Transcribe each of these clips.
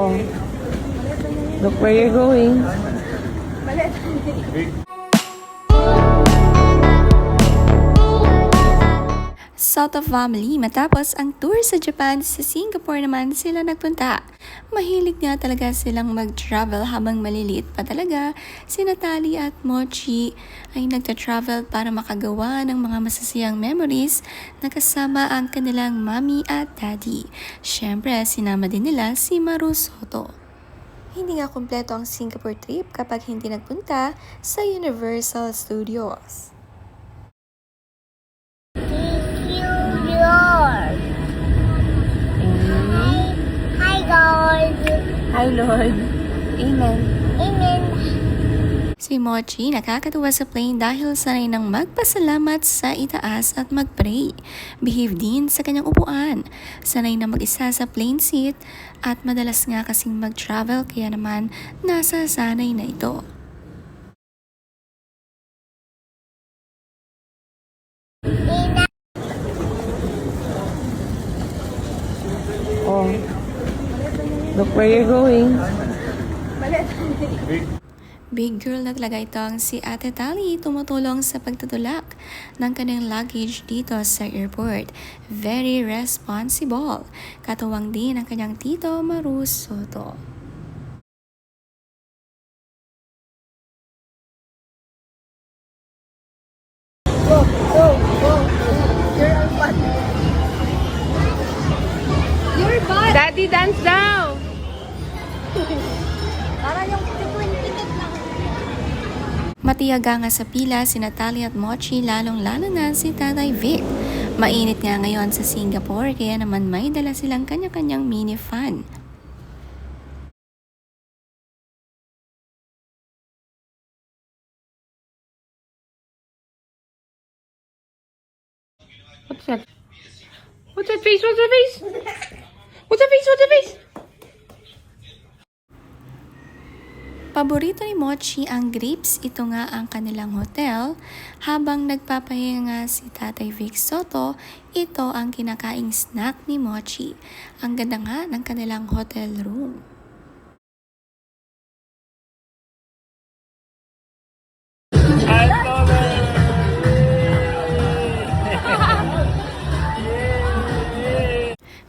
Oh, look where you're going. Soto family, matapos ang tour sa Japan, sa Singapore naman sila nagpunta. Mahilig nga talaga silang mag-travel habang maliliit pa talaga. Si Natalie at Mochi ay nagta-travel para makagawa ng mga masasayang memories na kasama ang kanilang mommy at daddy. Syempre, sinama din nila si Maru Soto. Hindi nga kumpleto ang Singapore trip kapag hindi nagpunta sa Universal Studios. Hi God. Hi, Lord. Amen. Amen. Si Mochi nakakatuwa sa plane dahil sanay nang magpasalamat sa itaas at mag-pray. Behave din sa kanyang upuan. Sanay na mag-isa sa plane seat at madalas nga kasing mag-travel kaya naman nasa sanay na ito. Oh, look where you're going. Big girl na talaga itong si Ate Tali tumutulong sa pagtutulak ng kanyang luggage dito sa airport. Very responsible. Katuwang din ang kanyang tito Maru Soto. Go, go, go. You're on butt. Your butt. Daddy, dance now. Para yung twin ticket lang. Matiyaga nga sa pila si Natalie at Mochi lalong-lalo na si Tatay Vic. Mainit nga ngayon sa Singapore kaya naman may dala silang kanya-kanyang mini fan. What's that? What's that face? What's that face? What's that face? What's that face? Paborito ni Mochi ang grapes, ito nga ang kanilang hotel. Habang nagpapahinga si Tatay Vic Soto, ito ang kinakaing snack ni Mochi. Ang ganda nga ng kanilang hotel room.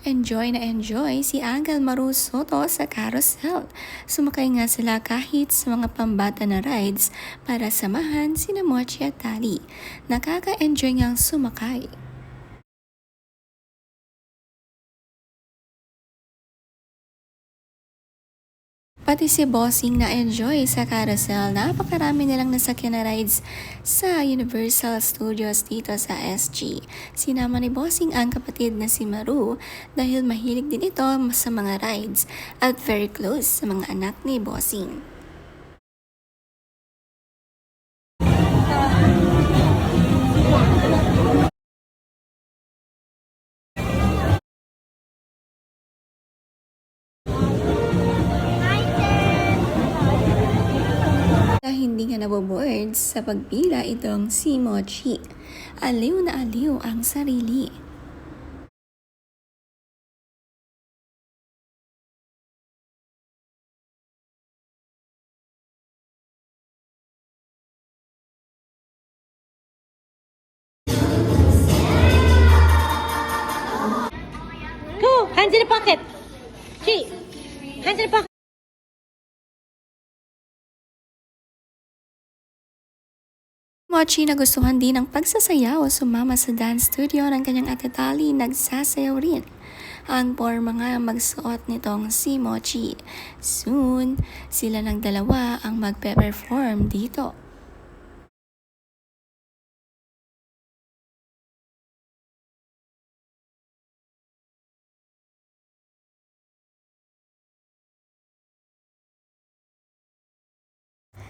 Enjoy na enjoy si Angel Maru Soto sa carousel. Sumakay nga sila kahit sa mga pambata na rides para samahan sina Mochi at Tali. Nakaka-enjoy ngang sumakay. Pati si Bossing na enjoy sa carousel. Napakarami nilang nasakyan na rides sa Universal Studios dito sa SG. Sinama ni Bossing ang kapatid na si Maru dahil mahilig din ito sa mga rides at very close sa mga anak ni Bossing. Hindi nga naboboard sa pagpila itong si Mochi. Aliw na aliw ang sarili. Go, hands in the pocket. Chi, hands in the pocket. Mochi nagustuhan din ang pagsasayaw, sumama sa dance studio ng kanyang ate Tali, nagsasayaw rin. Ang forma nga magsuot nitong si Mochi. Soon, sila ng dalawa ang magpe-perform dito.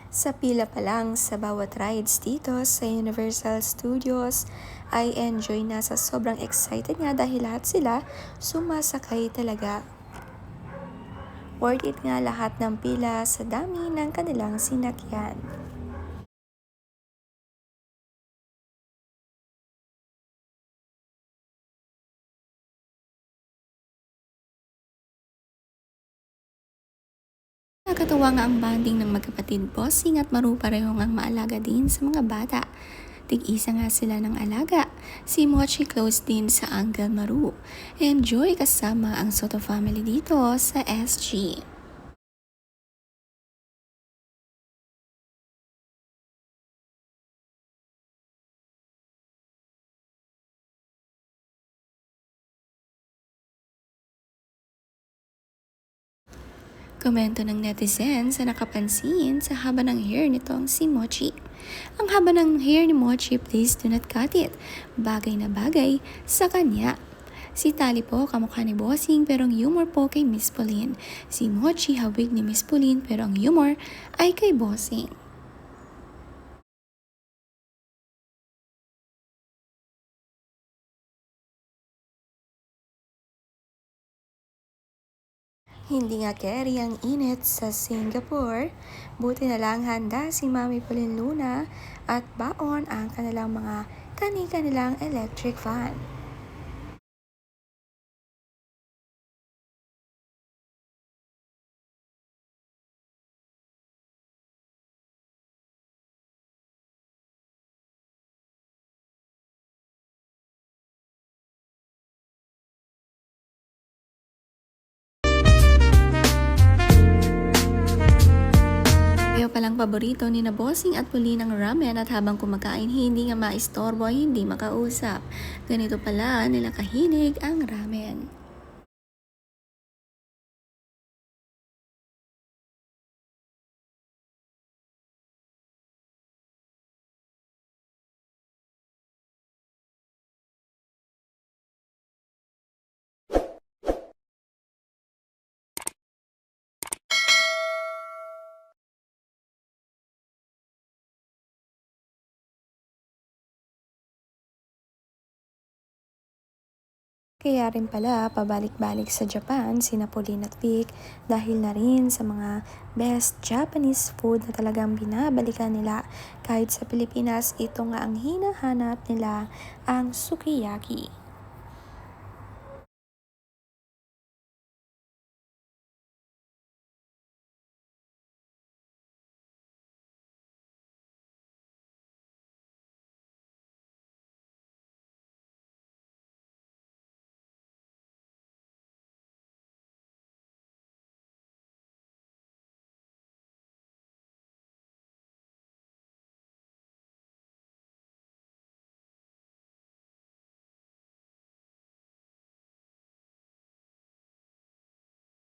Sa pila pa lang sa bawat rides dito sa Universal Studios ay enjoy na sa sobrang excited nga dahil lahat sila sumasakay talaga. Worth it nga lahat ng pila sa dami ng kanilang sinakyan. Nakakatuwa nga ang bonding ng magkapatid Bossing at Maru, pareho ngang maalaga din sa mga bata. Tig-isa nga sila ng alaga. Si Mochi close din sa Uncle Maru. Enjoy kasama ang Soto family dito sa SG. Komento ng netizens sa nakapansin sa haba ng hair nitong si Mochi. Ang haba ng hair ni Mochi, please do not cut it. Bagay na bagay sa kanya. Si Tali po kamukha ni Bossing pero ang humor po kay Miss Pauline. Si Mochi hawig ni Miss Pauline pero ang humor ay kay Bossing. Hindi nga carry ang init sa Singapore. Buti na lang handa si Mami Pauline Luna at baon ang kanilang mga kani-kanilang electric fan. Kaya palang paborito ni na Bossing at Pauline ang ramen at habang kumakain hindi nga maistorbo, hindi makausap. Ganito pala nila kahilig ang ramen. Kaya rin pala pabalik-balik sa Japan sina Pauline at Vic dahil na rin sa mga best Japanese food na talagang binabalikan nila. Kahit sa Pilipinas, ito nga ang hinahanap nila, ang sukiyaki.